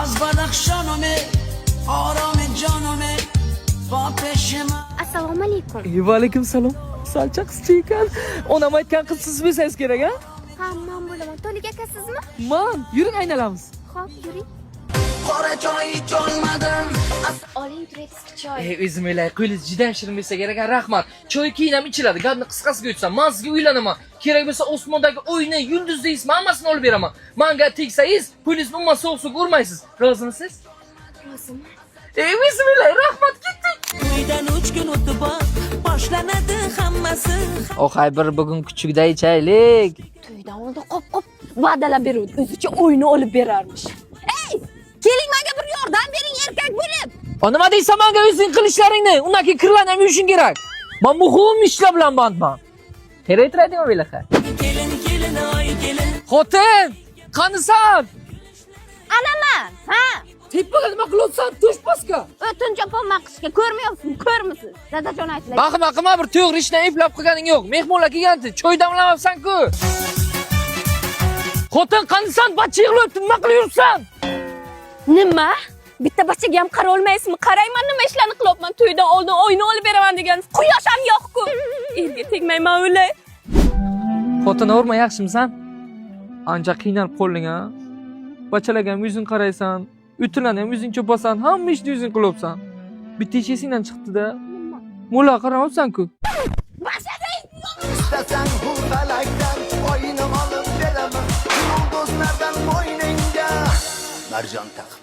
از بدخشانمه آرام جانمه با پشم Assalomu alaykum. Va alaykum salom. Salcha qizcha ekan. Onam aytgan qiz siz bo'lsangiz kerak, ha? Ha, men bo'laman. To'lik aka sizmi? Man, yuring aylanamiz. Xo'p, yuring. qora choy icholmadim Oling turaysiz choy. O'zim o'ylay, qo'lingiz juda shirin bo'lsa kerak, rahmat. Choy keyin ham ichiladi. Gapni qisqasiga aytsam, men sizga uylanaman. Kerak bo'lsa osmondagi oyni, yulduzni hammasini olib beraman. Menga tegsangiz, pulingizni umuman so'q-so'q urmaysiz. Rozimisiz? Roziman. O'zim o'ylay, rahmat, ketdik. To'ydan 3 kun o'tib boshlanadi hammasi. Oqay bir bugun kuchukda ichaylik. To'ydan oldin qop-qop va'dalar beruvdi. O'zicha o'yini olib berarmish. Ey! Keling menga bir yordam bering erkak bo'lib. Nima deysan menga o'zing qilishlaringni? Undan keyin kirlarni ham yuvishing kerak. Men muhim ishlar bilan bandman. Teraytiradingmi belaqa? Kelin oy kelin. Xotin, qanisan? Anaman. Ha? Tepaga nima qilyapsan? Tush paska. O'tincha pomma qishga ko'rmayapsizmi? Ko'rmisiz? Dadajon aytdilar. Qilma bir to'g'ri ishni eplab qilganing yo'q. Mehmonlar kelganda choy damlamabsan-ku. Xotin qanisan? Bacha yig'layapti, nima qilib yuribsan? Nima? Bitta bachaga ham qara olmaysizmi? Qarayman nima ishlarni qilyapman. To'ydan oldin o'yini olib beraman degan. Quyosh ham yo'q-ku. Erga tegmayman o'lay. Xotin o'rma yaxshimisan? Ancha qiynalib qolding ha. Bachalarga ham yuzing qaraysan, o'tinlarni ham yuzing cho'pasan, hamma ishni yuzing qilyapsan. Bitta esingdan chiqdi-da. Mo'la qaramabsan-ku. istesen bu felekten oyunu alıp veremem yulduzlardan boynunca mercan takma